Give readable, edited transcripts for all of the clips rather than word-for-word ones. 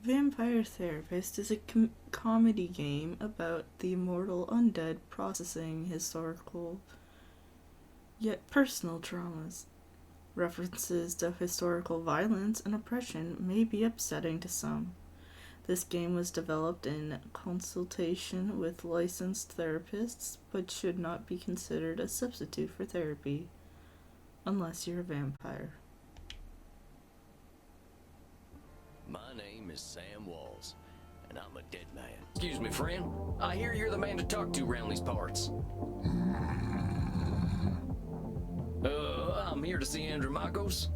Vampire Therapist is a comedy game about the immortal undead processing historical yet personal traumas. References to historical violence and oppression may be upsetting to some. This game was developed in consultation with licensed therapists, but should not be considered a substitute for therapy, unless you're a vampire. My name is Sam Walls, and I'm a dead man. Excuse me, friend. I hear you're the man to talk to around these parts. I'm here to see Andromachos.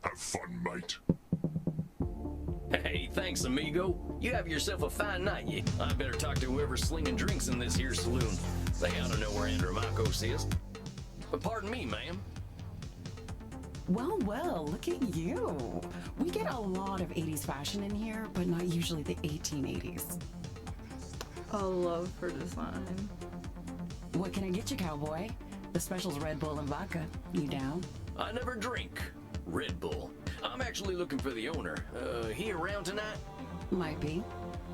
Have fun, mate. Hey, thanks, amigo. You have yourself a fine night, you. I better talk to whoever's slinging drinks in this here saloon. They ought to know where Andromachos is. But pardon me, ma'am. Well, look at you. We get a lot of 80s fashion in here, but not usually the 1880s. A love for design. What can I get you, cowboy? The special's Red Bull and vodka. You down? I never drink Red Bull. I'm actually looking for the owner. He around tonight? Might be.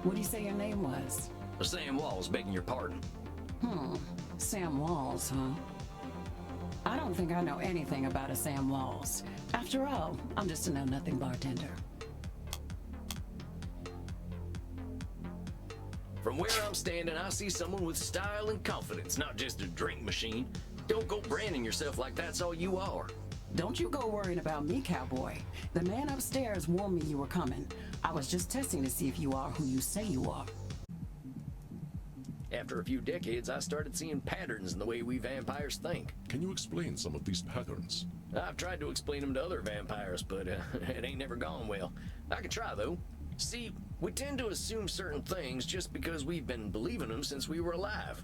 What do you say your name was? Sam Walls, begging your pardon. Sam Walls, huh? I don't think I know anything about a Sam Walls. After all, I'm just a know-nothing bartender. From where I'm standing, I see someone with style and confidence, not just a drink machine. Don't go branding yourself like that's all you are. Don't you go worrying about me, cowboy. The man upstairs warned me you were coming. I was just testing to see if you are who you say you are. After a few decades, I started seeing patterns in the way we vampires think. Can you explain some of these patterns? I've tried to explain them to other vampires, but it ain't never gone well. I can try, though. See, we tend to assume certain things just because we've been believing them since we were alive.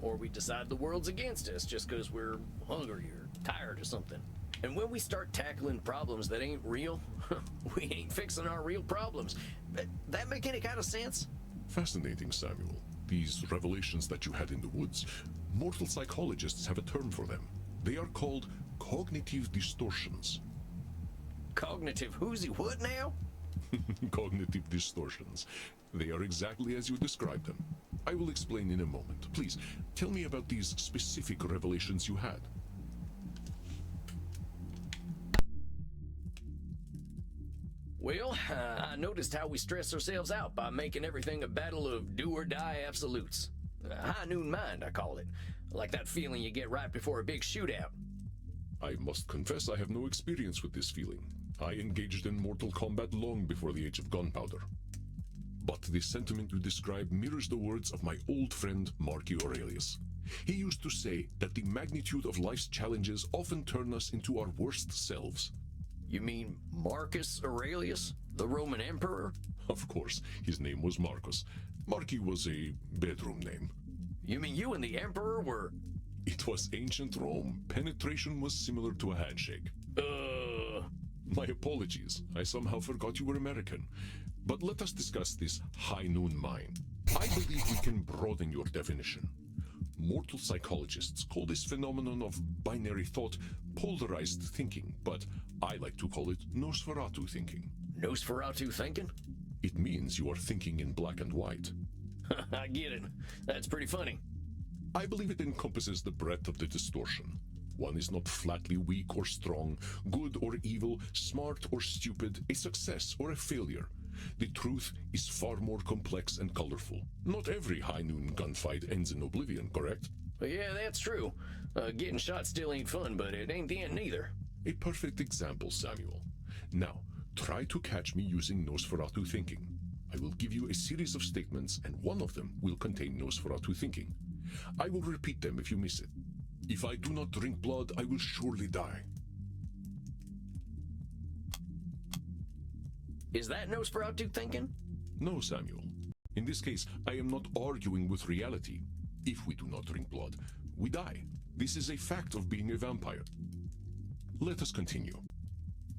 Or we decide the world's against us just because we're hungry or tired or something. And when we start tackling problems that ain't real, we ain't fixing our real problems. That make any kind of sense? Fascinating, Samuel. These revelations that you had in the woods, mortal psychologists have a term for them. They are called cognitive distortions. Cognitive whoozy what now? Cognitive distortions. They are exactly as you described them. I will explain in a moment. Please, tell me about these specific revelations you had. Well, I noticed how we stress ourselves out by making everything a battle of do-or-die absolutes. High noon mind, I call it. Like that feeling you get right before a big shootout. I must confess I have no experience with this feeling. I engaged in mortal combat long before the age of gunpowder. But the sentiment you describe mirrors the words of my old friend Marcus Aurelius. He used to say that the magnitude of life's challenges often turn us into our worst selves. You mean Marcus Aurelius, the Roman emperor? Of course, his name was Marcus. Marcus was a bedroom name. You mean you and the emperor were... It was ancient Rome. Penetration was similar to a handshake. My apologies. I somehow forgot you were American. But let us discuss this high noon mind. I believe we can broaden your definition. Mortal psychologists call this phenomenon of binary thought polarized thinking, but I like to call it Nosferatu thinking. Nosferatu thinking? It means you are thinking in black and white. I get it. That's pretty funny. I believe it encompasses the breadth of the distortion. One is not flatly weak or strong, good or evil, smart or stupid, a success or a failure. The truth is far more complex and colorful. Not every high noon gunfight ends in oblivion, correct? Well, yeah, that's true. Getting shot still ain't fun, but it ain't the end neither. A perfect example, Samuel. Now, try to catch me using Nosferatu thinking. I will give you a series of statements, and one of them will contain Nosferatu thinking. I will repeat them if you miss it. If I do not drink blood, I will surely die. Is that Nosferatu thinking? No, Samuel. In this case, I am not arguing with reality. If we do not drink blood, we die. This is a fact of being a vampire. Let us continue.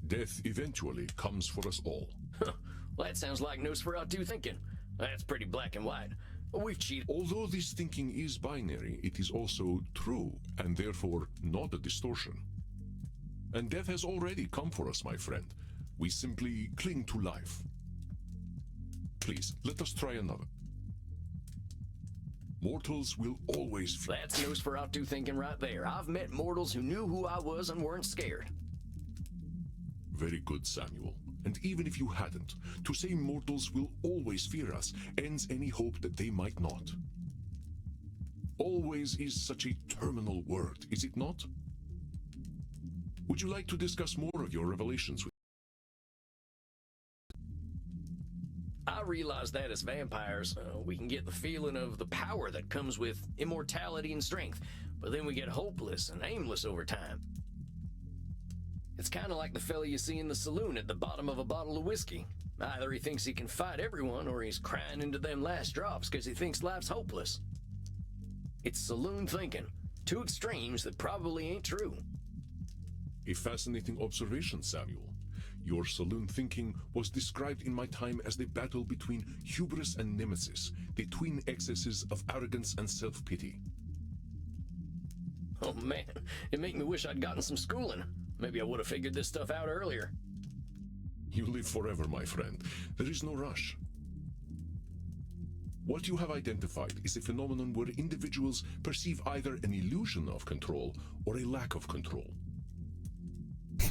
Death eventually comes for us all. Well, that sounds like Nosferatu thinking. That's pretty black and white. We've cheated. Although this thinking is binary, it is also true, and therefore not a distortion. And death has already come for us, my friend. We simply cling to life. Please, let us try another. Mortals will always fear. That's Nosferatu thinking right there. I've met mortals who knew who I was and weren't scared. Very good, Samuel. And even if you hadn't, to say mortals will always fear us ends any hope that they might not. Always is such a terminal word, is it not? Would you like to discuss more of your revelations with I realize that as vampires, we can get the feeling of the power that comes with immortality and strength, but then we get hopeless and aimless over time. It's kind of like the fella you see in the saloon at the bottom of a bottle of whiskey. Either he thinks he can fight everyone, or he's crying into them last drops because he thinks life's hopeless. It's saloon thinking, two extremes that probably ain't true. A fascinating observation, Samuel. Your saloon thinking was described in my time as the battle between hubris and nemesis, the twin excesses of arrogance and self-pity. Oh man, it make me wish I'd gotten some schooling. Maybe I would have figured this stuff out earlier. You live forever, my friend. There is no rush. What you have identified is a phenomenon where individuals perceive either an illusion of control or a lack of control.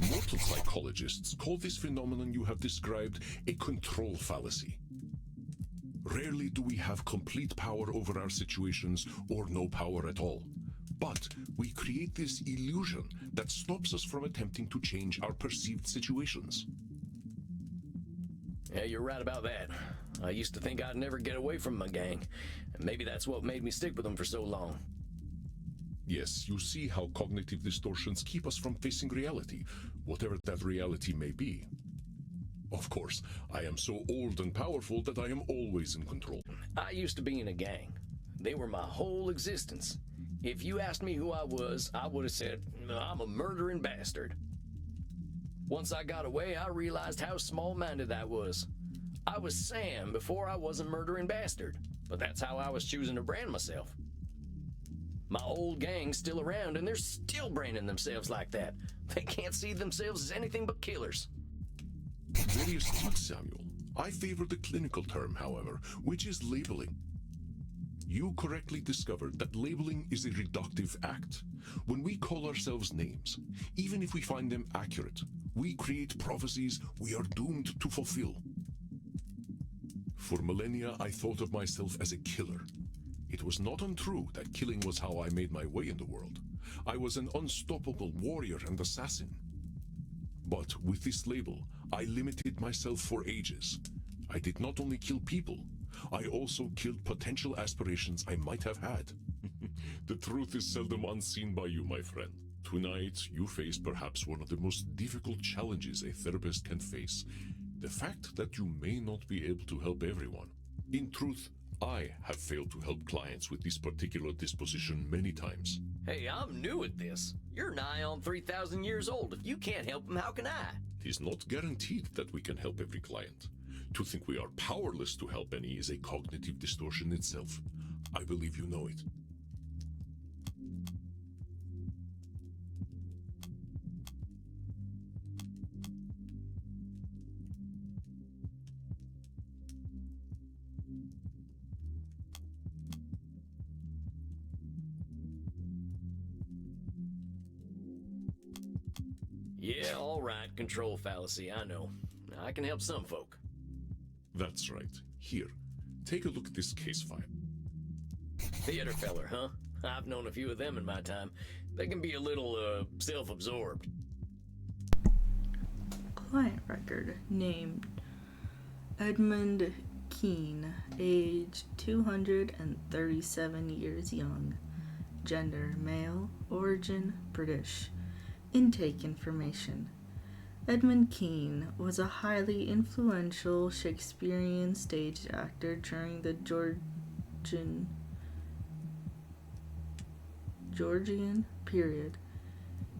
Mortal psychologists call this phenomenon you have described a control fallacy. Rarely do we have complete power over our situations or no power at all. But we create this illusion that stops us from attempting to change our perceived situations. Yeah, you're right about that. I used to think I'd never get away from my gang, and maybe that's what made me stick with them for so long. Yes, you see how cognitive distortions keep us from facing reality, whatever that reality may be. Of course, I am so old and powerful that I am always in control. I used to be in a gang. They were my whole existence. If you asked me who I was, I would have said, I'm a murdering bastard. Once I got away, I realized how small-minded that was. I was Sam before I was a murdering bastard, but that's how I was choosing to brand myself. My old gang's still around, and they're still branding themselves like that. They can't see themselves as anything but killers. Very astute, Samuel. I favor the clinical term, however, which is labeling. You correctly discovered that labeling is a reductive act. When we call ourselves names, even if we find them accurate, we create prophecies we are doomed to fulfill. For millennia, I thought of myself as a killer. It was not untrue that killing was how I made my way in the world. I was an unstoppable warrior and assassin. But with this label, I limited myself for ages. I did not only kill people, I also killed potential aspirations I might have had. The truth is seldom unseen by you, my friend. Tonight, you face perhaps one of the most difficult challenges a therapist can face. The fact that you may not be able to help everyone. In truth, I have failed to help clients with this particular disposition many times. Hey, I'm new at this. You're nigh on 3,000 years old. If you can't help them, how can I? It is not guaranteed that we can help every client. To think we are powerless to help any is a cognitive distortion itself. I believe you know it. Yeah, all right, control fallacy, I know. I can help some folk. That's right. Here, take a look at this case file. Theater feller, huh? I've known a few of them in my time. They can be a little, self-absorbed. Client record named Edmund Keene, age 237 years young, gender male, origin British. Intake information. Edmund Keene was a highly influential Shakespearean stage actor during the Georgian period.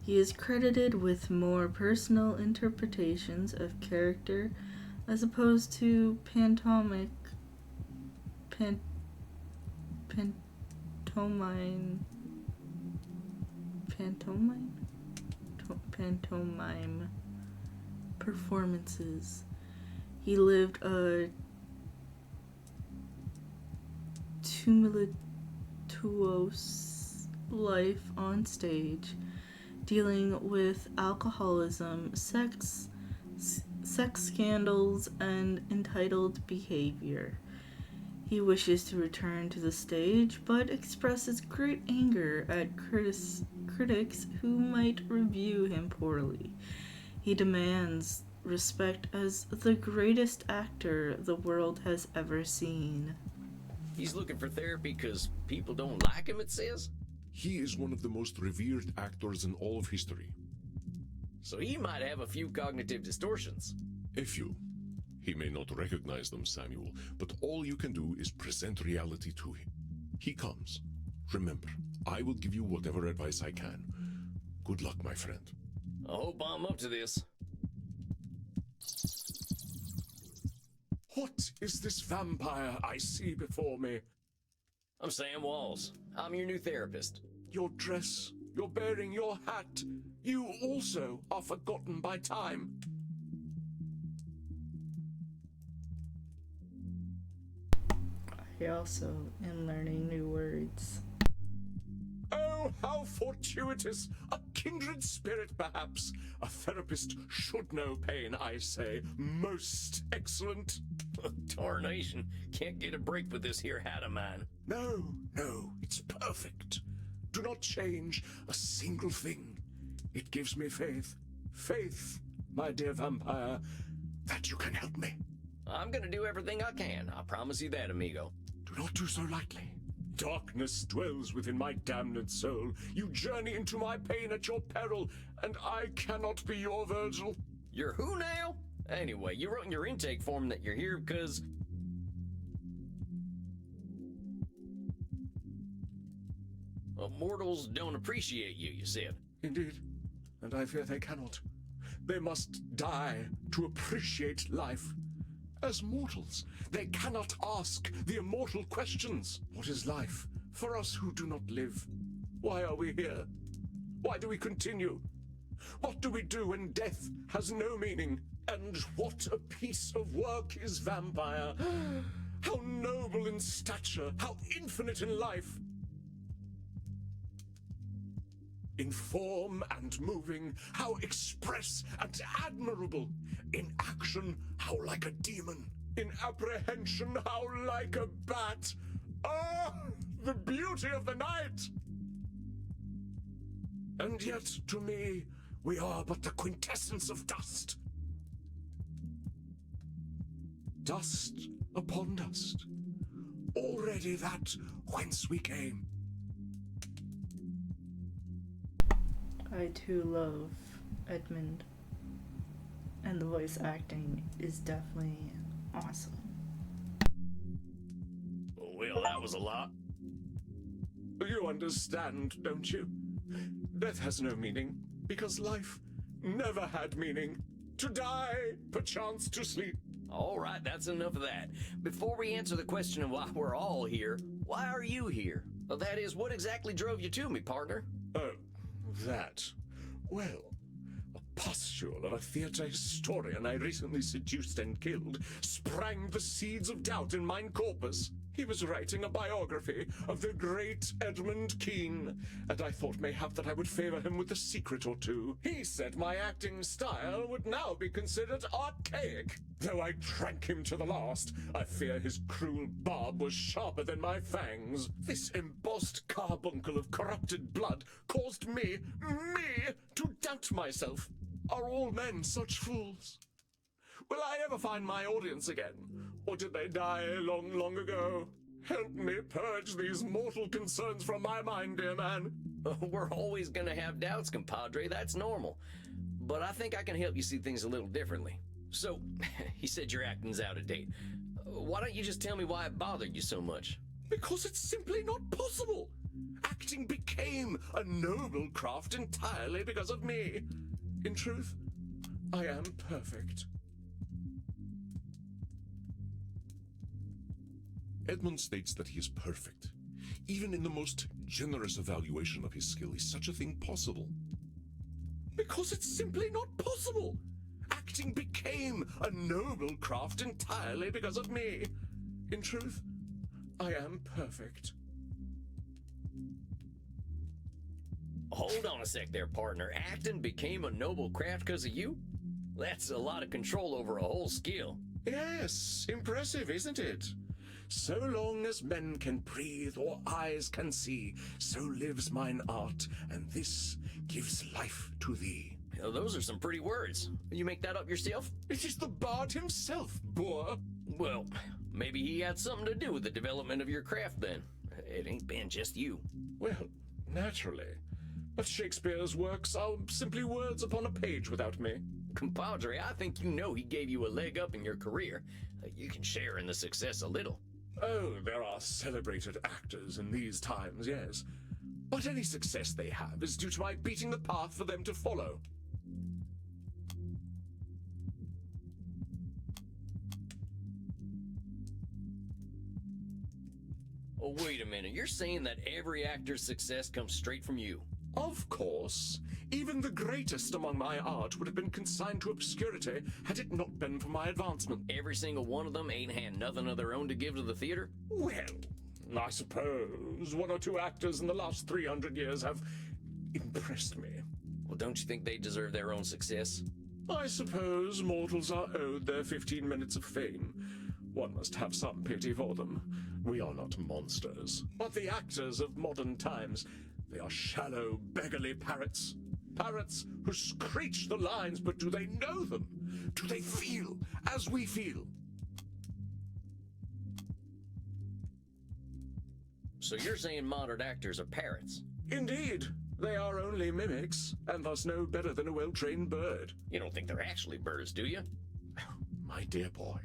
He is credited with more personal interpretations of character as opposed to pantomime performances. He lived a tumultuous life on stage, dealing with alcoholism, sex scandals, and entitled behavior. He wishes to return to the stage, but expresses great anger at critics who might review him poorly. He demands respect as the greatest actor the world has ever seen. He's looking for therapy because people don't like him, it says? He is one of the most revered actors in all of history. So he might have a few cognitive distortions. A few. He may not recognize them, Samuel, but all you can do is present reality to him. He comes. Remember, I will give you whatever advice I can. Good luck, my friend. I hope I'm up to this. What is this vampire I see before me? I'm Sam Walls. I'm your new therapist. Your dress, your bearing, your hat. You also are forgotten by time. I also am learning new words. Oh, how fortuitous! A kindred spirit, perhaps. A therapist should know pain, I say. Most excellent. Tarnation. Can't get a break with this here hat of mine. No, it's perfect. Do not change a single thing. It gives me faith. Faith, my dear vampire, that you can help me. I'm gonna do everything I can. I promise you that, amigo. Do not do so lightly. Darkness dwells within my damned soul. You journey into my pain at your peril, and I cannot be your Virgil. You're who now? Anyway, you wrote in your intake form that you're here because... mortals don't appreciate you, you said. Indeed, and I fear they cannot. They must die to appreciate life. As mortals, they cannot ask the immortal questions. What is life for us who do not live? Why are we here? Why do we continue? What do we do when death has no meaning? And what a piece of work is vampire! How noble in stature, how infinite in life! In form and moving, how express and admirable. In action, how like a demon. In apprehension, how like a bat. Ah, the beauty of the night! And yet, to me, we are but the quintessence of dust. Dust upon dust. Already that whence we came. I too love Edmund, and the voice acting is definitely awesome. Well, that was a lot. You understand, don't you? Death has no meaning, because life never had meaning. To die, perchance to sleep. All right, that's enough of that. Before we answer the question of why we're all here, why are you here? Well, that is, what exactly drove you to me, partner? Oh, that. Well, a pustule of a theatre historian I recently seduced and killed sprang the seeds of doubt in mine corpus. He was writing a biography of the great Edmund Kean, and I thought mayhap that I would favor him with a secret or two. He said my acting style would now be considered archaic. Though I drank him to the last, I fear his cruel barb was sharper than my fangs. This embossed carbuncle of corrupted blood caused me to doubt myself. Are all men such fools? Will I ever find my audience again? Or did they die long, long ago? Help me purge these mortal concerns from my mind, dear man. We're always gonna have doubts, compadre. That's normal. But I think I can help you see things a little differently. So, he said your acting's out of date. Why don't you just tell me why it bothered you so much? Because it's simply not possible. Acting became a noble craft entirely because of me. In truth, I am perfect. Edmund states that he is perfect. Even in the most generous evaluation of his skill is such a thing possible. Because it's simply not possible. acting became a noble craft entirely because of me. In truth, I am perfect. Hold on a sec there, partner. Acting became a noble craft because of you? That's a lot of control over a whole skill. Yes, impressive, isn't it? So long as men can breathe or eyes can see, so lives mine art, and this gives life to thee. Those are some pretty words. You make that up yourself? It is the bard himself, boor. Well, maybe he had something to do with the development of your craft then. It ain't been just you. Well, naturally. But Shakespeare's works are simply words upon a page without me. Compadre, I think you know he gave you a leg up in your career. You can share in the success a little. Oh, there are celebrated actors in these times, yes. But any success they have is due to my beating the path for them to follow. Oh, wait a minute. You're saying that every actor's success comes straight from you? Of course. Even the greatest among my art would have been consigned to obscurity had it not been for my advancement. Every single one of them ain't had nothing of their own to give to the theater? Well, I suppose one or two actors in the last 300 years have impressed me. Well, don't you think they deserve their own success? I suppose mortals are owed their 15 minutes of fame. One must have some pity for them. We are not monsters. But the actors of modern times, they are shallow, beggarly parrots. Parrots who screech the lines, but do they know them? Do they feel as we feel? So you're saying modern actors are parrots? Indeed. They are only mimics, and thus no better than a well-trained bird. You don't think they're actually birds, do you? My dear boy,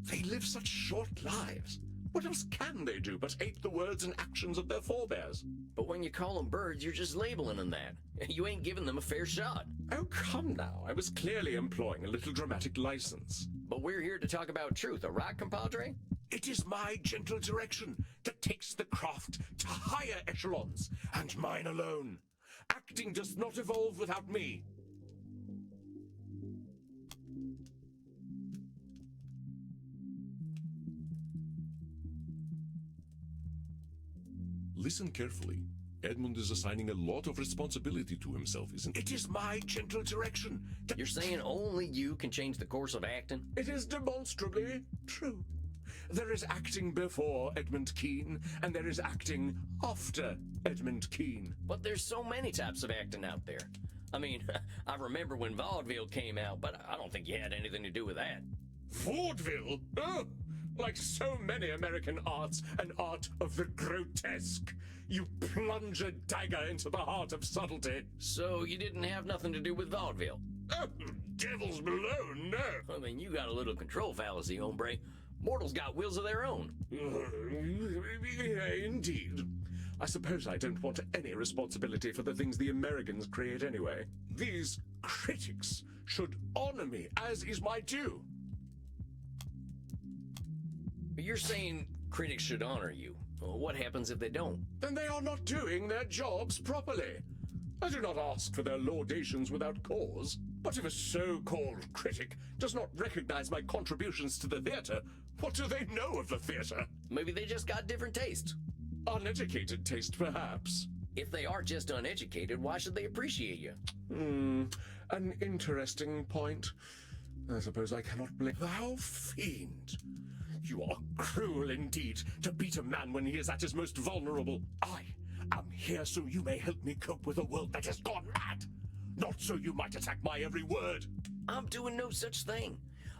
they live such short lives. What else can they do but ape the words and actions of their forebears? But when you call them birds, you're just labeling them that. You ain't giving them a fair shot. Oh, come now. I was clearly employing a little dramatic license. But we're here to talk about truth, right, compadre? It is my gentle direction that takes the craft to higher echelons, and mine alone. Acting does not evolve without me. Listen carefully. Edmund is assigning a lot of responsibility to himself, isn't it? It is my gentle direction. You're saying only you can change the course of acting? It is demonstrably true. There is acting before Edmund Kean, and there is acting after Edmund Kean. But there's so many types of acting out there. I mean, I remember when vaudeville came out, but I don't think you had anything to do with that. Vaudeville? Oh, like so many American arts, an art of the grotesque. You plunge a dagger into the heart of subtlety. So you didn't have nothing to do with vaudeville? Oh, devils below, no. I mean, you got a little control fallacy, hombre. Mortals got wills of their own. Indeed. I suppose I don't want any responsibility for the things the Americans create anyway. These critics should honor me, as is my due. You're saying critics should honor you. Well, what happens if they don't? Then they are not doing their jobs properly. I do not ask for their laudations without cause. But if a so-called critic does not recognize my contributions to the theater, what do they know of the theater? Maybe they just got different tastes. Uneducated taste, perhaps. If they are just uneducated, why should they appreciate you? An interesting point. I suppose I cannot blame. Thou fiend! You are cruel indeed to beat a man when he is at his most vulnerable. I am here so you may help me cope with a world that has gone mad. Not so you might attack my every word. I'm doing no such thing.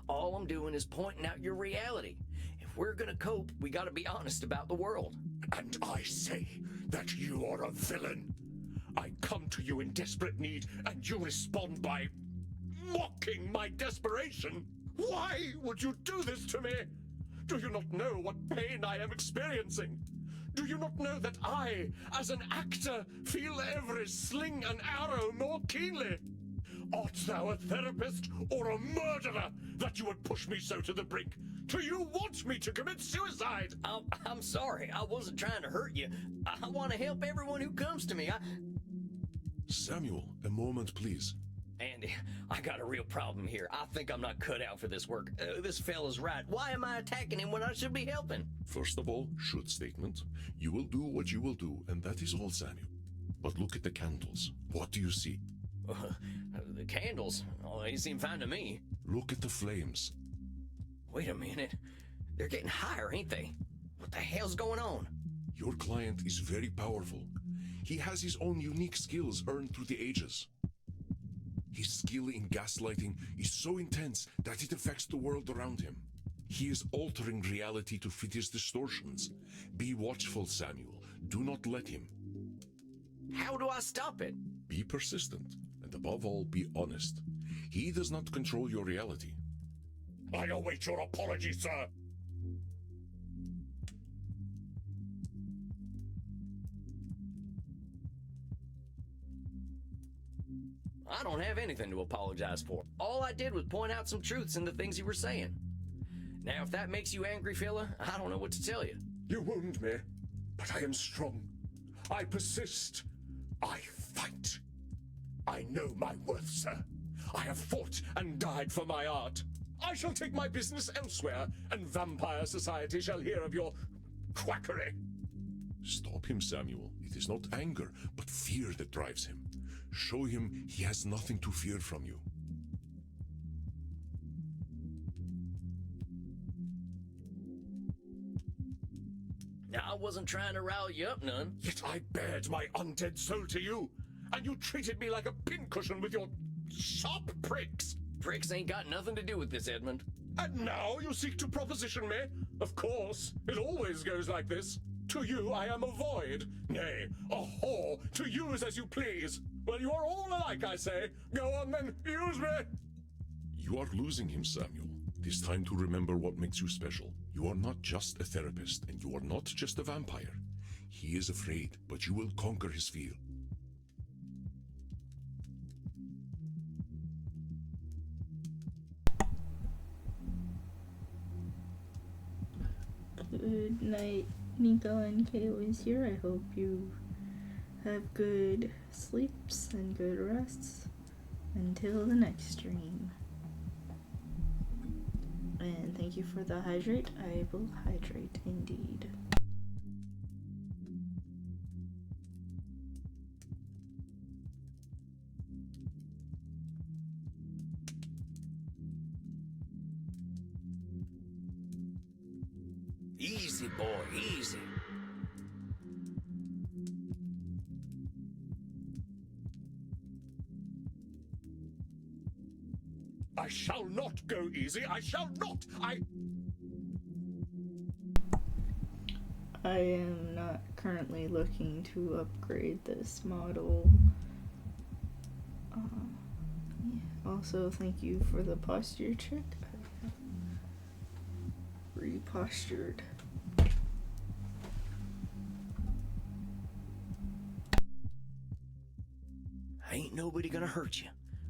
All I'm doing is pointing out your reality. If we're gonna cope, we gotta be honest about the world. And I say that you are a villain. I come to you in desperate need, and you respond by mocking my desperation. Why would you do this to me? Do you not know what pain I am experiencing? Do you not know that I, as an actor, feel every sling and arrow more keenly? Art thou a therapist or a murderer that you would push me so to the brink? Do you want me to commit suicide? I'm sorry. I wasn't trying to hurt you. I want to help everyone who comes to me. Samuel, a moment, please. Andy, I got a real problem here. I think I'm not cut out for this work. This fella's right. Why am I attacking him when I should be helping? First of all, should statement. You will do what you will do, and that is all, Samuel. But look at the candles. What do you see? The candles? Oh, they seem fine to me. Look at the flames. Wait a minute. They're getting higher, ain't they? What the hell's going on? Your client is very powerful. He has his own unique skills earned through the ages. His skill in gaslighting is so intense that it affects the world around him. He is altering reality to fit his distortions. Be watchful, Samuel. Do not let him. How do I stop it? Be persistent, and above all, be honest. He does not control your reality. I await your apology, sir. I don't have anything to apologize for. All I did was point out some truths in the things you were saying. Now, if that makes you angry, fella, I don't know what to tell you. You wound me, but I am strong. I persist. I fight. I know my worth, sir. I have fought and died for my art. I shall take my business elsewhere, and Vampire Society shall hear of your quackery. Stop him, Samuel. It is not anger, but fear that drives him. Show him he has nothing to fear from you. Now, I wasn't trying to rile you up none. Yet I bared my undead soul to you, and you treated me like a pincushion with your sharp pricks. Pricks ain't got nothing to do with this, Edmund. And now you seek to proposition me? Of course, it always goes like this. To you I am a void, nay, a whore, to use as you please. Well, you are all alike, I say. Go on then, use me. You are losing him, Samuel. It is time to remember what makes you special. You are not just a therapist, and you are not just a vampire. He is afraid, but you will conquer his fear. Good night, Nico and Kayla's here. I hope you have good sleeps and good rests until the next stream. And thank you for the hydrate. I will hydrate indeed. Easy, boy, easy. I shall not go easy. I shall not. I am not currently looking to upgrade this model. Yeah. Also, thank you for the posture check. Repostured. Ain't nobody gonna hurt you.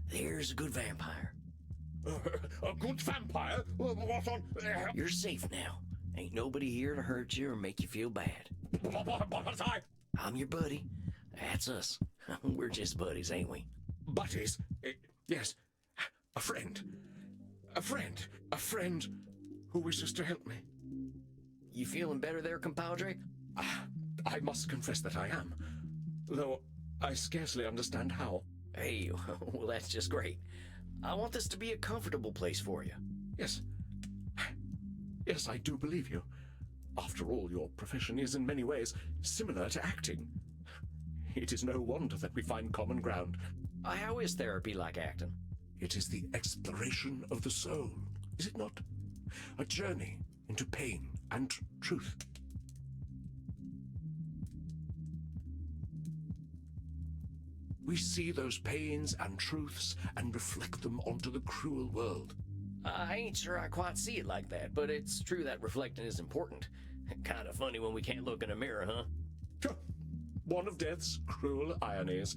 There's a good vampire. A good vampire? What on... You're safe now. Ain't nobody here to hurt you or make you feel bad. But I'm your buddy. That's us. We're just buddies, ain't we? buddies? Yes. A friend. A friend. A friend who wishes to help me. You feeling better there, compadre? I must confess that I am. Though I scarcely understand how. Hey, well, that's just great. I want this to be a comfortable place for you. Yes. Yes, I do believe you. After all, your profession is in many ways similar to acting. It is no wonder that we find common ground. How is therapy like acting? It is the exploration of the soul, is it not? A journey into pain and truth. We see those pains and truths and reflect them onto the cruel world. I ain't sure I quite see it like that, but it's true that reflecting is important. Kind of funny when we can't look in a mirror, huh? One of death's cruel ironies.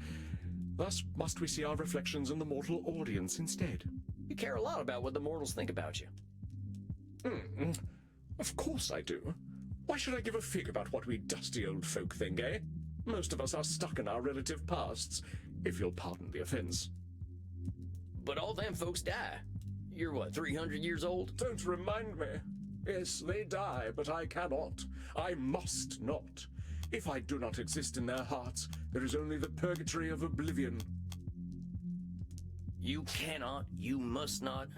Thus must we see our reflections in the mortal audience instead. You care a lot about what the mortals think about you. Of course I do. Why should I give a fig about what we dusty old folk think, eh? Most of us are stuck in our relative pasts, if you'll pardon the offense. But all them folks die. You're what, 300 years old? Don't remind me. Yes, they die, but I cannot. I must not. If I do not exist in their hearts, there is only the purgatory of oblivion. You cannot, you must not.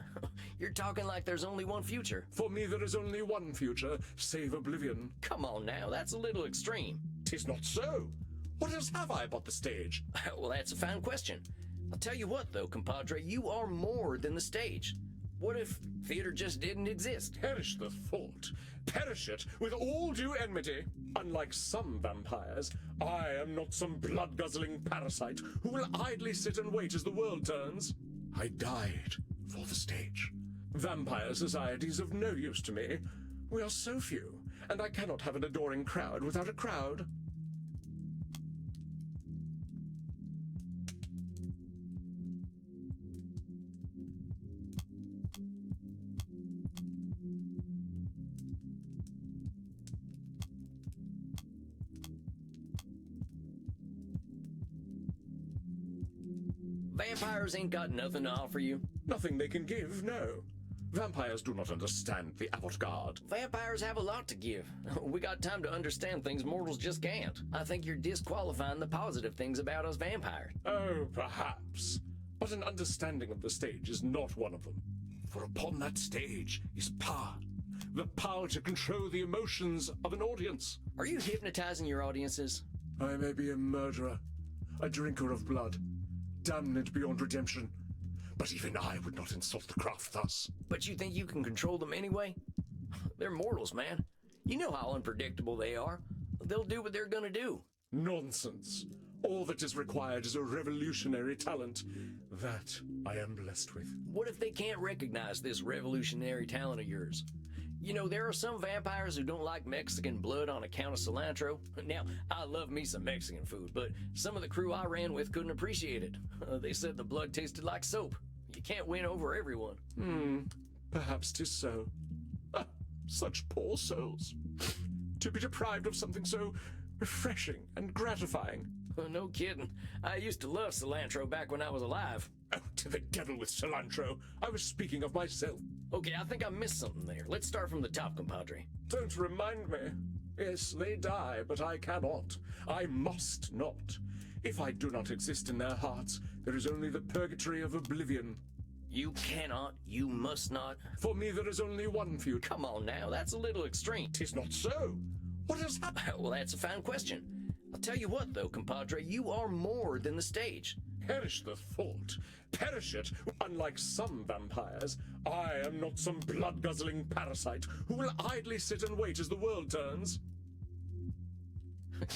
You're talking like there's only one future. For me there is only one future, save oblivion. Come on now, that's a little extreme. 'Tis not so. What else have I but the stage? Well, that's a fine question. I'll tell you what, though, compadre, you are more than the stage. What if theater just didn't exist? Perish the thought. Perish it with all due enmity. Unlike some vampires, I am not some blood-guzzling parasite who will idly sit and wait as the world turns. I died for the stage. Vampire society is of no use to me. We are so few, and I cannot have an adoring crowd without a crowd. Vampires ain't got nothing to offer you. Nothing they can give, no. Vampires do not understand the avant-garde. Vampires have a lot to give. We got time to understand things mortals just can't. I think you're disqualifying the positive things about us vampires. Oh, perhaps. But an understanding of the stage is not one of them. For upon that stage is power. The power to control the emotions of an audience. Are you hypnotizing your audiences? I may be a murderer, a drinker of blood, damned beyond redemption. But even I would not insult the craft thus. But you think you can control them anyway? They're mortals, man. You know how unpredictable they are. They'll do what they're gonna do. Nonsense. All that is required is a revolutionary talent. That I am blessed with. What if they can't recognize this revolutionary talent of yours? You know, there are some vampires who don't like Mexican blood on account of cilantro. Now, I love me some Mexican food, but some of the crew I ran with couldn't appreciate it. They said the blood tasted like soap. You can't win over everyone. Perhaps 'tis so. Ah, such poor souls. To be deprived of something so refreshing and gratifying. No kidding. I used to love cilantro back when I was alive. Oh, to the devil with cilantro. I was speaking of myself. Okay, I think I missed something there. Let's start from the top, compadre. Don't remind me. Yes, they die, but I cannot. I must not. If I do not exist in their hearts, there is only the purgatory of oblivion. You cannot, you must not. For me there is only one future. Come on now, that's a little extreme. 'Tis not so. What has happened? Well, that's a fine question. I'll tell you what, though, compadre, you are more than the stage. Perish the thought. Perish it. Unlike some vampires, I am not some blood-guzzling parasite who will idly sit and wait as the world turns.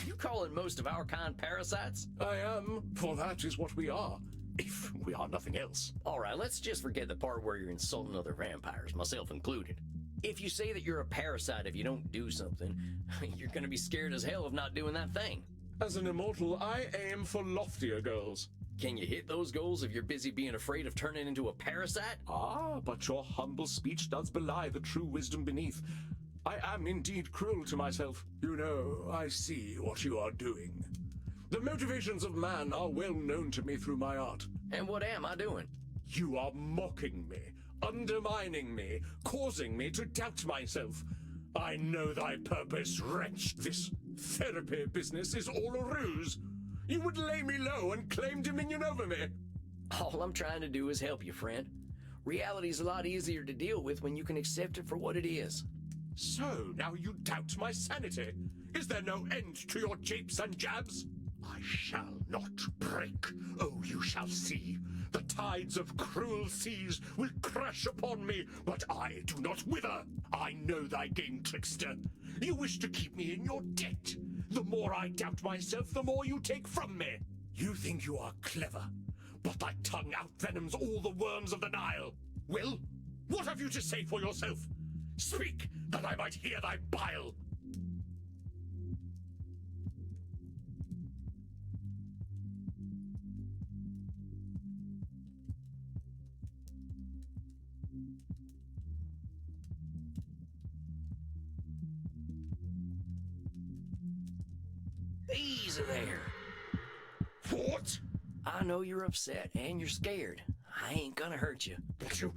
You calling most of our kind parasites? I am, for that is what we are, if we are nothing else. All right, let's just forget the part where you're insulting other vampires, myself included. If you say that you're a parasite if you don't do something, you're gonna be scared as hell of not doing that thing. As an immortal, I aim for loftier goals. Can you hit those goals if you're busy being afraid of turning into a parasite? Ah, but your humble speech does belie the true wisdom beneath. I am indeed cruel to myself. You know, I see what you are doing. The motivations of man are well known to me through my art. And what am I doing? You are mocking me, undermining me, causing me to doubt myself. I know thy purpose, wretch. This therapy business is all a ruse. You would lay me low and claim dominion over me. All I'm trying to do is help you, friend. Reality's a lot easier to deal with when you can accept it for what it is. So, now you doubt my sanity? Is there no end to your japes and jabs? I shall not break. Oh, you shall see. The tides of cruel seas will crash upon me, but I do not wither. I know thy game, trickster. You wish to keep me in your debt. The more I doubt myself, the more you take from me. You think you are clever, but thy tongue outvenoms all the worms of the Nile. Well, what have you to say for yourself? Speak, that I might hear thy bile. Easy there. What? I know you're upset and you're scared. I ain't gonna hurt you. But you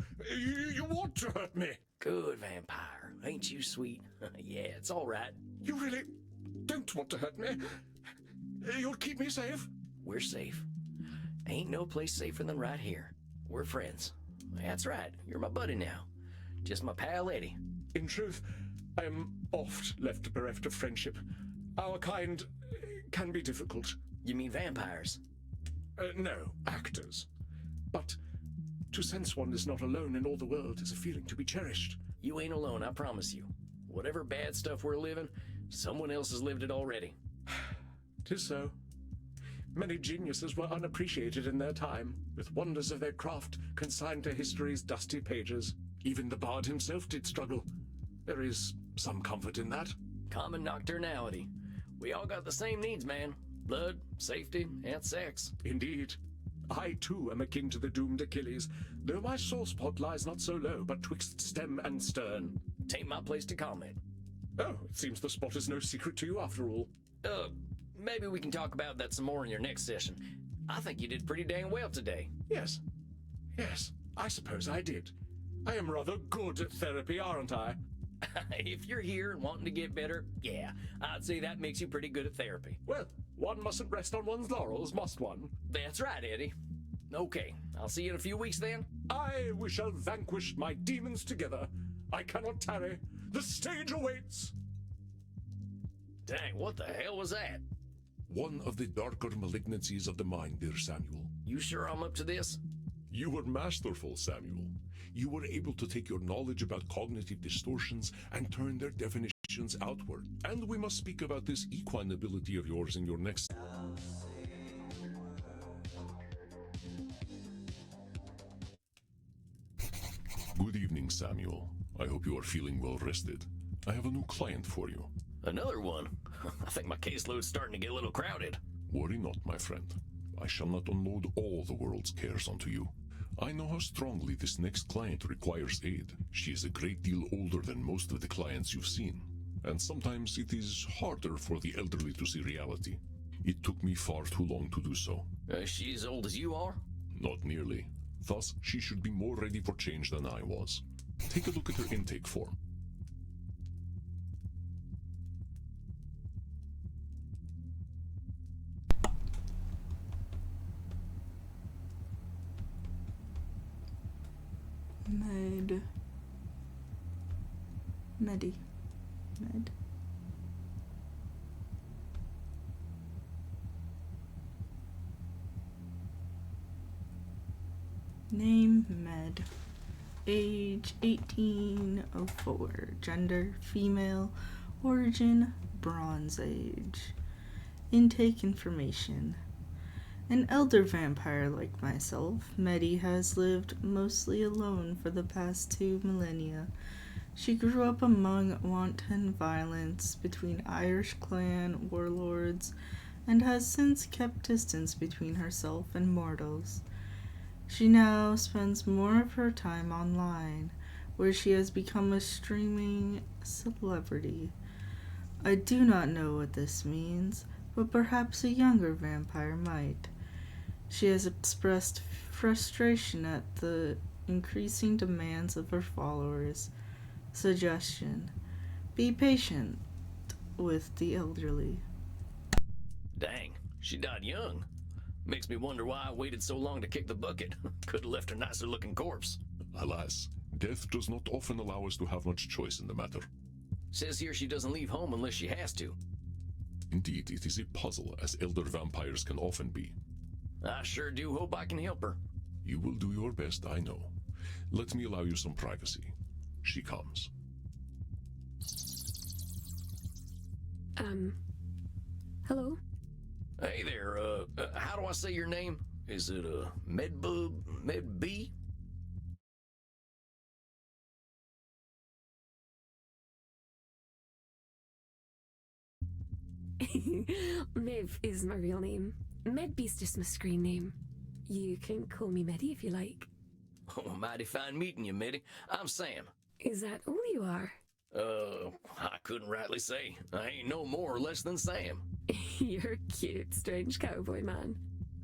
want to hurt me. Good vampire. Ain't you sweet? Yeah, it's all right. You really don't want to hurt me. You'll keep me safe. We're safe. Ain't no place safer than right here. We're friends. That's right. You're my buddy now. Just my pal Eddie. In truth, I am oft left bereft of friendship. Our kind can be difficult. You mean vampires? No, actors. But to sense one is not alone in all the world is a feeling to be cherished. You ain't alone, I promise you. Whatever bad stuff we're living, someone else has lived it already. 'Tis so. Many geniuses were unappreciated in their time, with wonders of their craft consigned to history's dusty pages. Even the bard himself did struggle. There is some comfort in that. Common nocturnality. We all got the same needs, man. Blood, safety, and sex. Indeed. I, too, am akin to the doomed Achilles, though my sore spot lies not so low, but twixt stem and stern. Tain't my place to comment. Oh, it seems the spot is no secret to you after all. Maybe we can talk about that some more in your next session. I think you did pretty dang well today. Yes. Yes, I suppose I did. I am rather good at therapy, aren't I? If you're here and wanting to get better, yeah, I'd say that makes you pretty good at therapy. Well, one mustn't rest on one's laurels, must one? That's right, Eddie. Okay, I'll see you in a few weeks then. Aye, we shall vanquish my demons together. I cannot tarry. The stage awaits. Dang, what the hell was that? One of the darker malignancies of the mind, dear Samuel. You sure I'm up to this? You were masterful, Samuel. You were able to take your knowledge about cognitive distortions and turn their definitions outward. And we must speak about this equine ability of yours in your next... Good evening, Samuel. I hope you are feeling well rested. I have a new client for you. Another one? I think my caseload's starting to get a little crowded. Worry not, my friend. I shall not unload all the world's cares onto you. I know how strongly this next client requires aid. She is a great deal older than most of the clients you've seen, and sometimes it is harder for the elderly to see reality. It took me far too long to do so. Is she as old as you are? Not nearly. Thus, she should be more ready for change than I was. Take a look at her intake form. Med. Name Med. Age 1804. Gender female. Origin Bronze Age. Intake information. An elder vampire like myself, Medi has lived mostly alone for the past 2 millennia. She grew up among wanton violence between Irish clan warlords and has since kept distance between herself and mortals. She now spends more of her time online, where she has become a streaming celebrity. I do not know what this means, but perhaps a younger vampire might. She has expressed frustration at the increasing demands of her followers. Suggestion: be patient with the elderly. Dang, she died young. Makes me wonder why I waited so long to kick the bucket. Could have left a nicer looking corpse. Alas, death does not often allow us to have much choice in the matter. Says here she doesn't leave home unless she has to. Indeed, it is a puzzle, as elder vampires can often be. I sure do hope I can help her. You will do your best, I know. Let me allow you some privacy. She comes. Hello? Hey there, how do I say your name? Is it, Medbub? Medb? Mev is my real name. Medby's just my screen name. You can call me Medi if you like. Oh, mighty fine meeting you, Mitty. I'm Sam. Is that all you are? I couldn't rightly say. I ain't no more or less than Sam. You're cute, strange cowboy man.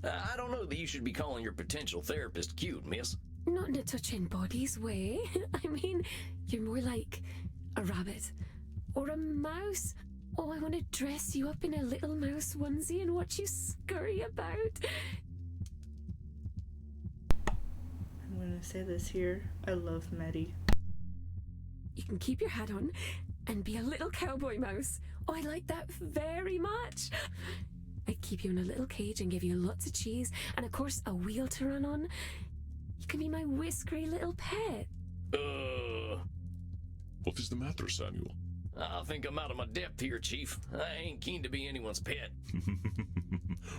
I don't know that you should be calling your potential therapist cute, miss. Not in a touching bodies way. I mean, you're more like a rabbit or a mouse. Oh, I want to dress you up in a little mouse onesie and watch you scurry about. I'm gonna say this here. I love Maddie. You can keep your hat on and be a little cowboy mouse. Oh, I like that very much. I'd keep you in a little cage and give you lots of cheese and, of course, a wheel to run on. You can be my whiskery little pet. What is the matter, Samuel? I think I'm out of my depth here, Chief. I ain't keen to be anyone's pet.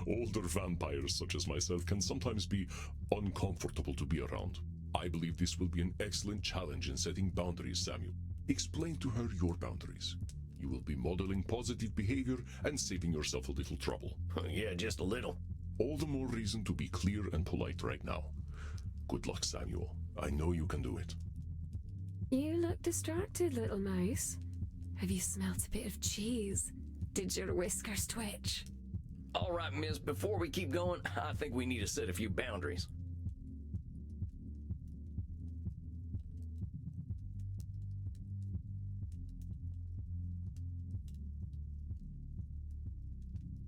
Older vampires such as myself can sometimes be uncomfortable to be around. I believe this will be an excellent challenge in setting boundaries, Samuel. Explain to her your boundaries. You will be modeling positive behavior and saving yourself a little trouble. Yeah, just a little. All the more reason to be clear and polite right now. Good luck, Samuel. I know you can do it. You look distracted, little mouse. Have you smelt a bit of cheese? Did your whiskers twitch? All right, miss, before we keep going, I think we need to set a few boundaries.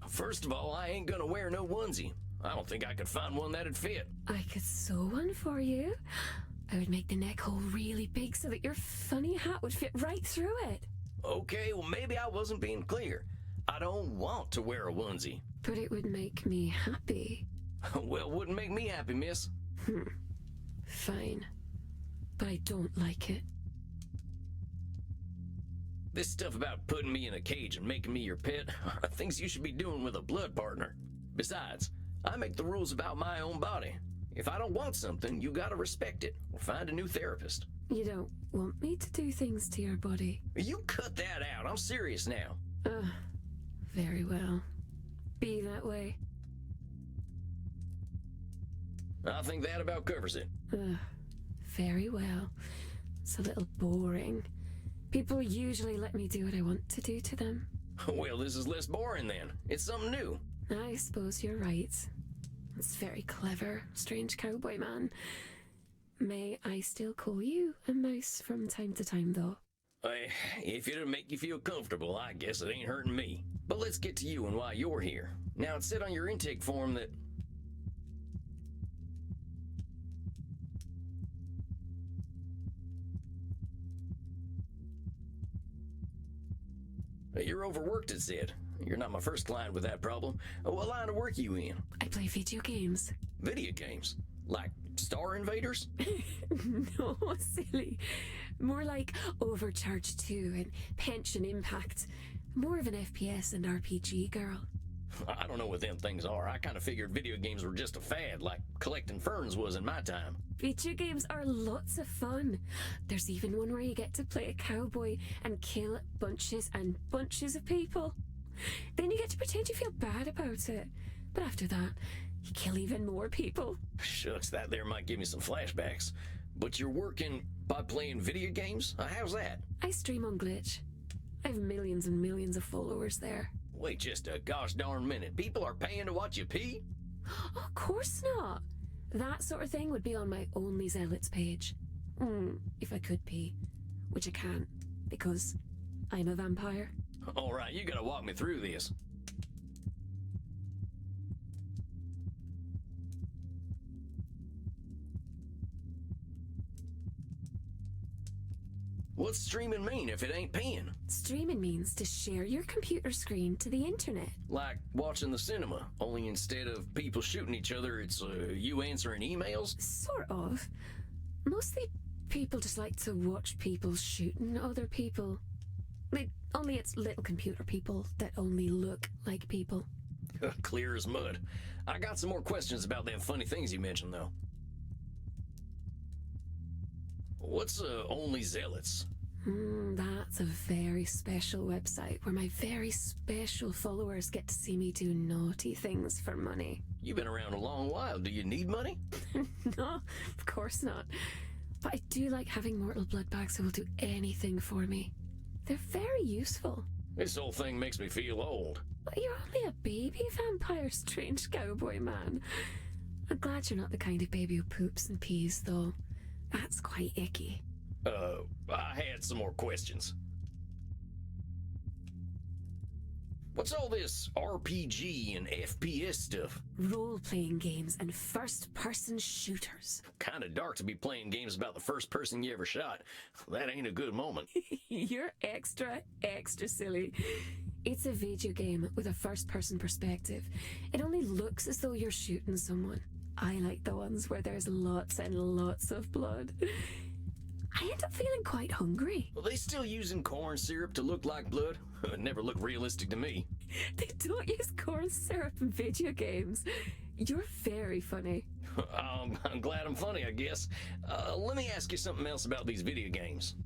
First of all, I ain't gonna wear no onesie. I don't think I could find one that'd fit. I could sew one for you. I would make the neck hole really big so that your funny hat would fit right through it. Okay, well, maybe I wasn't being clear. I don't want to wear a onesie. But it would make me happy. Well, wouldn't make me happy, miss. Fine. But I don't like it. This stuff about putting me in a cage and making me your pet are things you should be doing with a blood partner. Besides, I make the rules about my own body. If I don't want something, you gotta respect it or find a new therapist. You don't want me to do things to your body? You cut that out. I'm serious now. Very well. Be that way. I think that about covers it. Very well. It's a little boring. People usually let me do what I want to do to them. Well, this is less boring then. It's something new. I suppose you're right. It's very clever, strange cowboy man. May I still call you a mouse from time to time, though? If it'll make you feel comfortable, I guess it ain't hurting me. But let's get to you and why you're here. Now, it said on your intake form that... You're overworked, it said. You're not my first client with that problem. What line of work you in? I play video games. Video games? Like Star Invaders? No, silly. More like Overcharge 2 and Pension Impact. More of an FPS and RPG girl. I don't know what them things are. I kind of figured video games were just a fad, like collecting ferns was in my time. Video games are lots of fun. There's even one where you get to play a cowboy and kill bunches and bunches of people. Then you get to pretend you feel bad about it. But after that, you kill even more people. Shucks, that there might give me some flashbacks. But you're working by playing video games? How's that? I stream on Glitch. I have millions and millions of followers there. Wait just a gosh darn minute. People are paying to watch you pee? Of course not. That sort of thing would be on my Only Zealots page. If I could pee. Which I can't, because I'm a vampire. Alright, you gotta walk me through this. What's streaming mean if it ain't peeing? Streaming means to share your computer screen to the internet. Like watching the cinema, only instead of people shooting each other, it's you answering emails? Sort of. Mostly people just like to watch people shooting other people. Only it's little computer people that only look like people. Clear as mud. I got some more questions about them funny things you mentioned, though. What's Only Zealots? That's a very special website where my very special followers get to see me do naughty things for money. You've been around a long while. Do you need money? No, of course not. But I do like having mortal blood bags who will do anything for me. They're very useful. This whole thing makes me feel old. But you're only a baby vampire, strange cowboy man. I'm glad you're not the kind of baby who poops and pees, though. That's quite icky. I had some more questions. What's all this RPG and FPS stuff? Role-playing games and first-person shooters. Kinda dark to be playing games about the first person you ever shot. That ain't a good moment. You're extra silly. It's a video game with a first-person perspective. It only looks as though you're shooting someone. I like the ones where there's lots and lots of blood. I end up feeling quite hungry. Are they still using corn syrup to look like blood? It never looked realistic to me. They don't use corn syrup in video games. You're very funny. I'm glad I'm funny, I guess. Let me ask you something else about these video games.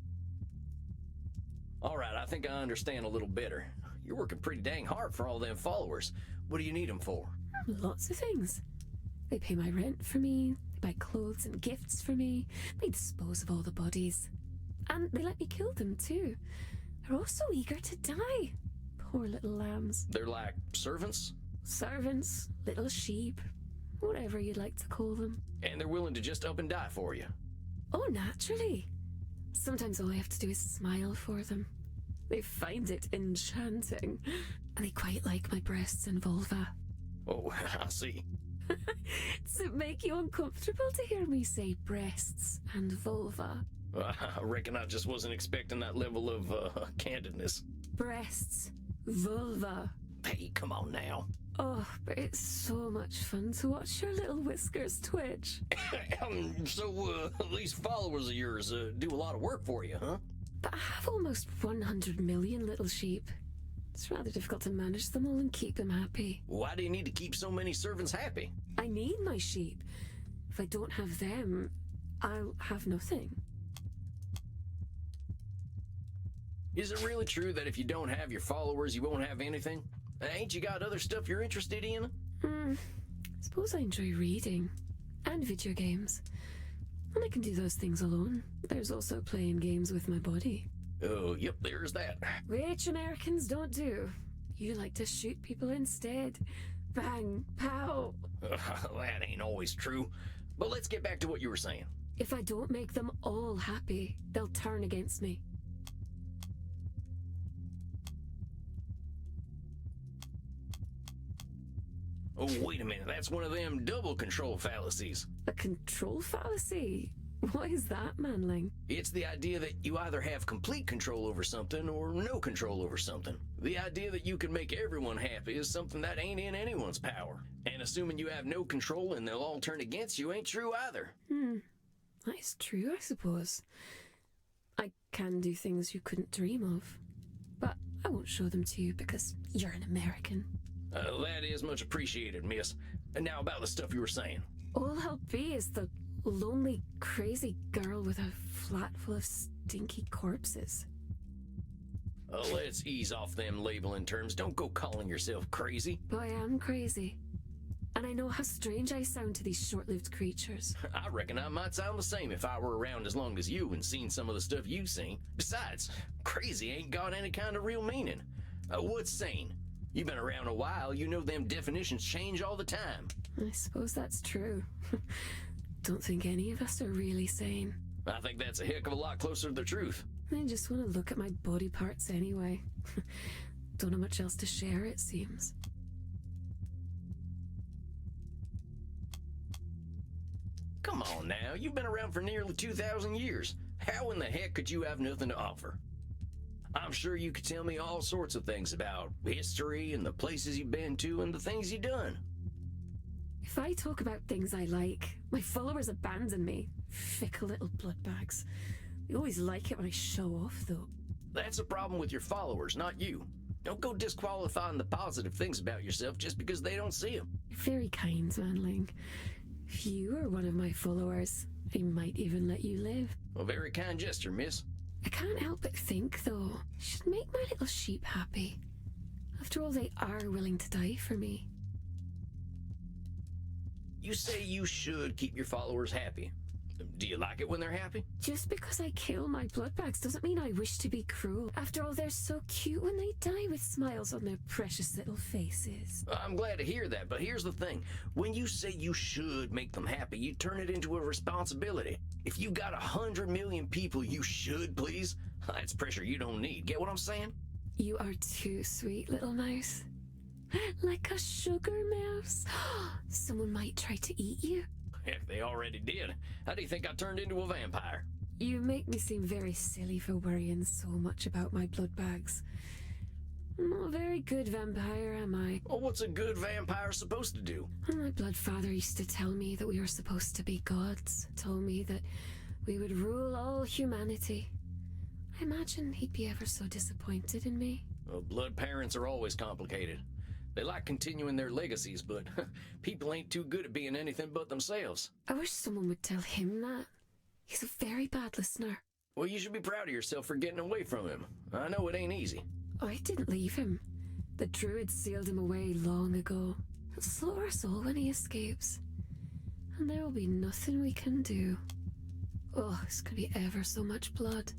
Alright, I think I understand a little better. You're working pretty dang hard for all them followers. What do you need them for? Lots of things. They pay my rent for me, they buy clothes and gifts for me, they dispose of all the bodies. And they let me kill them too. They're all so eager to die. Poor little lambs. They're like servants? Servants, little sheep, whatever you'd like to call them. And they're willing to just up and die for you? Oh, naturally. Sometimes all I have to do is smile for them. They find it enchanting. And they quite like my breasts and vulva. Oh, I see. Does it make you uncomfortable to hear me say breasts and vulva? I reckon I just wasn't expecting that level of candidness. Breasts, vulva. Hey, come on now. Oh, but it's so much fun to watch your little whiskers twitch. So, these followers of yours do a lot of work for you, huh? But I have almost 100 million little sheep. It's rather difficult to manage them all and keep them happy. Why do you need to keep so many servants happy? I need my sheep. If I don't have them, I'll have nothing. Is it really true that if you don't have your followers, you won't have anything? Ain't you got other stuff you're interested in? Suppose I enjoy reading. And video games. And I can do those things alone. There's also playing games with my body. Oh, yep, there's that. Which Americans don't do. You like to shoot people instead. Bang, pow. That ain't always true. But let's get back to what you were saying. If I don't make them all happy, they'll turn against me. Oh, wait a minute. That's one of them double control fallacies. A control fallacy? What is that, manling? It's the idea that you either have complete control over something or no control over something. The idea that you can make everyone happy is something that ain't in anyone's power. And assuming you have no control and they'll all turn against you ain't true either. That's true, I suppose. I can do things you couldn't dream of. But I won't show them to you because you're an American. That is much appreciated, miss. And now about the stuff you were saying. All I'll be is the lonely, crazy girl with a flat full of stinky corpses. Let's ease off them labeling terms. Don't go calling yourself crazy. But I am crazy. And I know how strange I sound to these short-lived creatures. I reckon I might sound the same if I were around as long as you and seen some of the stuff you've seen. Besides, crazy ain't got any kind of real meaning. What's sane? You've been around a while, you know them definitions change all the time. I suppose that's true. Don't think any of us are really sane. I think that's a heck of a lot closer to the truth. I just want to look at my body parts anyway. Don't have much else to share, it seems. Come on now, you've been around for nearly 2,000 years. How in the heck could you have nothing to offer? I'm sure you could tell me all sorts of things about history and the places you've been to and the things you've done. If I talk about things I like, my followers abandon me. Fickle little bloodbags. They always like it when I show off, though. That's a problem with your followers, not you. Don't go disqualifying the positive things about yourself just because they don't see them. You're very kind, Manling. If you were one of my followers, I might even let you live. A very kind gesture, miss. I can't help but think, though, I should make my little sheep happy. After all, they are willing to die for me. You say you should keep your followers happy. Do you like it when they're happy? Just because I kill my bloodbags doesn't mean I wish to be cruel. After all, they're so cute when they die with smiles on their precious little faces. I'm glad to hear that, but here's the thing. When you say you should make them happy, you turn it into a responsibility. If you got 100 million people you should please, that's pressure you don't need. Get what I'm saying? You are too sweet, little mouse. Like a sugar mouse. Someone might try to eat you. Heck, they already did. How do you think I turned into a vampire? You make me seem very silly for worrying so much about my blood bags. I'm not a very good vampire, am I? Well, what's a good vampire supposed to do? My blood father used to tell me that we were supposed to be gods. Told me that we would rule all humanity. I imagine he'd be ever so disappointed in me. Well, blood parents are always complicated. They like continuing their legacies, but people ain't too good at being anything but themselves. I wish someone would tell him that. He's a very bad listener. Well, you should be proud of yourself for getting away from him. I know it ain't easy. I didn't leave him. The druid sealed him away long ago. He'll slaughter us all when he escapes. And there will be nothing we can do. Oh, it's gonna be ever so much blood.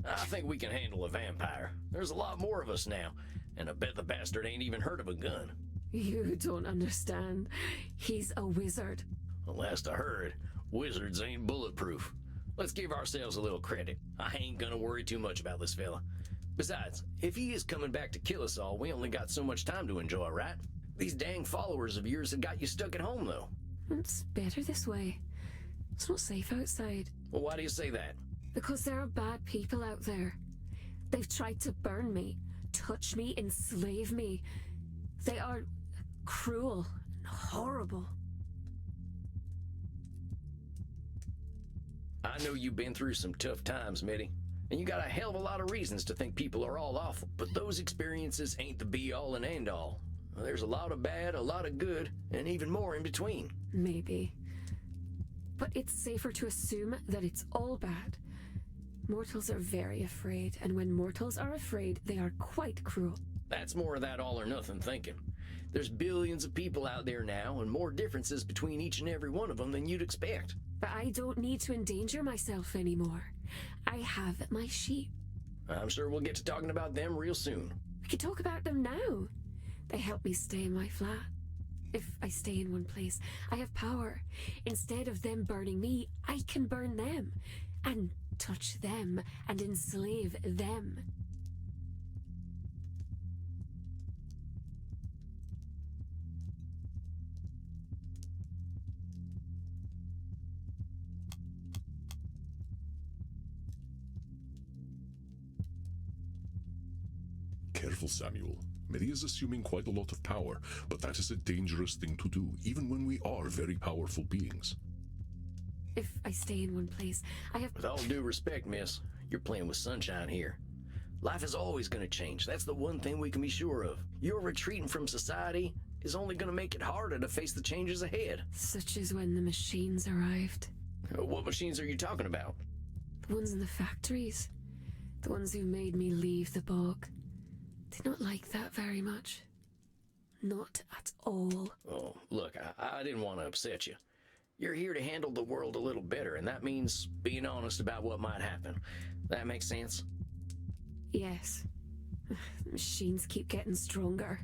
I think we can handle a vampire. There's a lot more of us now, and I bet the bastard ain't even heard of a gun. You don't understand. He's a wizard. Well, last I heard, wizards ain't bulletproof. Let's give ourselves a little credit. I ain't gonna worry too much about this fella. Besides, if he is coming back to kill us all, we only got so much time to enjoy, right? These dang followers of yours have got you stuck at home, though. It's better this way. It's not safe outside. Well, why do you say that? Because there are bad people out there. They've tried to burn me, touch me, enslave me. They are cruel and horrible. I know you've been through some tough times, Mitty, and you got a hell of a lot of reasons to think people are all awful, but those experiences ain't the be-all and end-all. There's a lot of bad, a lot of good, and even more in between. Maybe. But it's safer to assume that it's all bad. Mortals are very afraid, and when mortals are afraid, they are quite cruel. That's more of that all-or-nothing thinking. There's billions of people out there now, and more differences between each and every one of them than you'd expect. But I don't need to endanger myself anymore. I have my sheep. I'm sure we'll get to talking about them real soon. We could talk about them now. They help me stay in my flat. If I stay in one place, I have power. Instead of them burning me, I can burn them. And touch them and enslave them. Careful, Samuel. Mary is assuming quite a lot of power, but that is a dangerous thing to do, even when we are very powerful beings. If I stay in one place, I have... With all due respect, miss, you're playing with sunshine here. Life is always going to change. That's the one thing we can be sure of. Your retreating from society is only going to make it harder to face the changes ahead. Such as when the machines arrived. What machines are you talking about? The ones in the factories. The ones who made me leave the bog. Did not like that very much. Not at all. Oh, look, I didn't want to upset you. You're here to handle the world a little better, and that means being honest about what might happen. That makes sense? Yes. The machines keep getting stronger.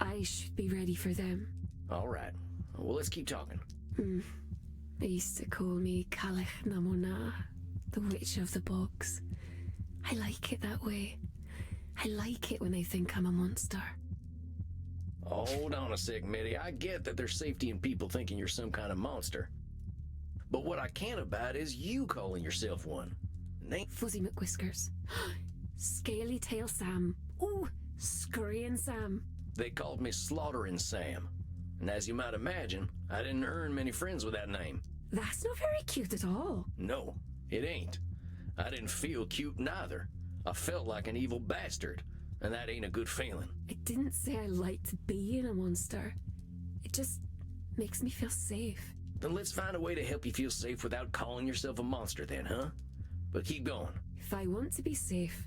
I should be ready for them. All right. Well, let's keep talking. They used to call me Calich Namona, the Witch of the Bogs. I like it that way. I like it when they think I'm a monster. Hold on a sec, Mitty. I get that there's safety in people thinking you're some kind of monster. But what I can't abide is you calling yourself one. Fuzzy McWhiskers. Scaly Tail Sam. Ooh, Scurrying Sam. They called me Slaughtering Sam. And as you might imagine, I didn't earn many friends with that name. That's not very cute at all. No, it ain't. I didn't feel cute neither. I felt like an evil bastard, and that ain't a good feeling. I didn't say I liked being a monster. It just makes me feel safe. Then let's find a way to help you feel safe without calling yourself a monster then, huh? But keep going. If I want to be safe,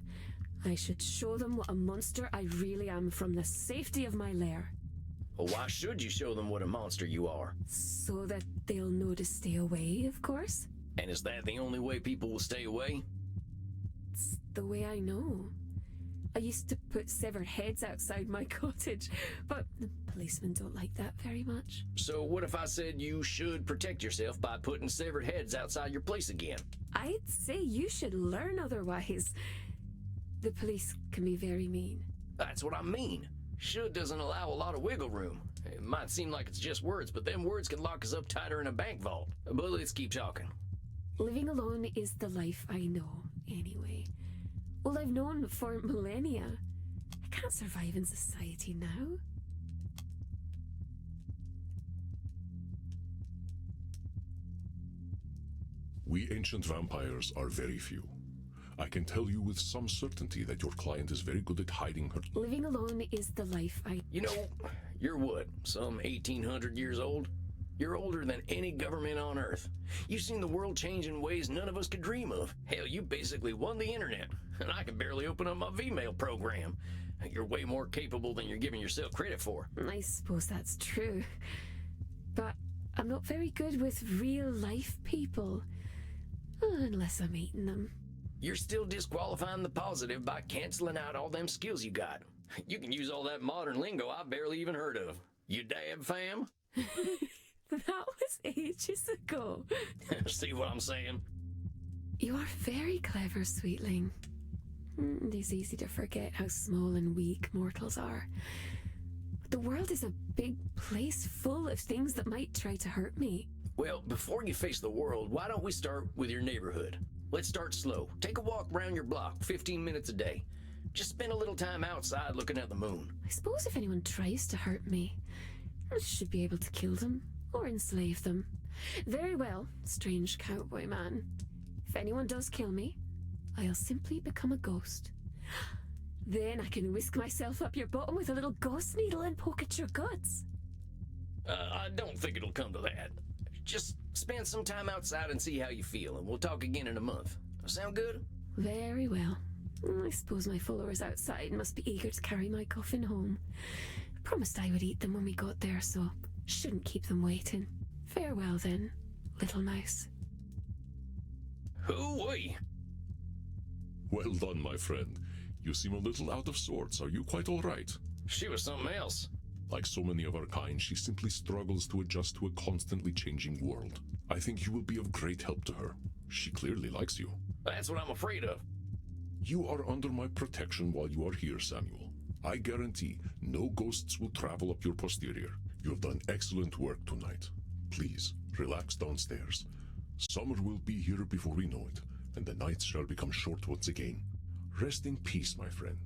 I should show them what a monster I really am from the safety of my lair. Well, why should you show them what a monster you are? So that they'll know to stay away, of course. And is that the only way people will stay away? It's the way I know. I used to put severed heads outside my cottage, but the policemen don't like that very much. So what if I said you should protect yourself by putting severed heads outside your place again? I'd say you should learn otherwise. The police can be very mean. That's what I mean. Should doesn't allow a lot of wiggle room. It might seem like it's just words, but them words can lock us up tighter in a bank vault. But let's keep talking. Living alone is the life I know, anyway. Well, I've known for millennia. I can't survive in society now. We ancient vampires are very few. I can tell you with some certainty that your client is very good at hiding her. Living alone is the life I... You know, you're what, some 1,800 years old? You're older than any government on Earth. You've seen the world change in ways none of us could dream of. Hell, you basically won the internet, and I can barely open up my Vmail program. You're way more capable than you're giving yourself credit for. I suppose that's true. But I'm not very good with real-life people. Unless I'm eating them. You're still disqualifying the positive by canceling out all them skills you got. You can use all that modern lingo I've barely even heard of. You dab, fam? That was ages ago. See what I'm saying? You are very clever, sweetling. It is easy to forget how small and weak mortals are. The world is a big place full of things that might try to hurt me. Well, before you face the world, why don't we start with your neighborhood? Let's start slow. Take a walk around your block, 15 minutes a day. Just spend a little time outside looking at the moon. I suppose if anyone tries to hurt me, I should be able to kill them or enslave them. Very well, strange cowboy man. If anyone does kill me, I'll simply become a ghost. Then I can whisk myself up your bottom with a little ghost needle and poke at your guts. I don't think it'll come to that. Just spend some time outside and see how you feel, and we'll talk again in a month. Sound good? Very well. I suppose my followers outside must be eager to carry my coffin home. I promised I would eat them when we got there, so shouldn't keep them waiting. Farewell then, little mouse. Hoo-wee! Well done, my friend. You seem a little out of sorts. Are you quite all right? She was something else. Like so many of our kind, she simply struggles to adjust to a constantly changing world. I think you will be of great help to her. She clearly likes you. That's what I'm afraid of. You are under my protection while you are here, Samuel. I guarantee no ghosts will travel up your posterior. You have done excellent work tonight. Please, relax downstairs. Summer will be here before we know it, and the nights shall become short once again. Rest in peace, my friend.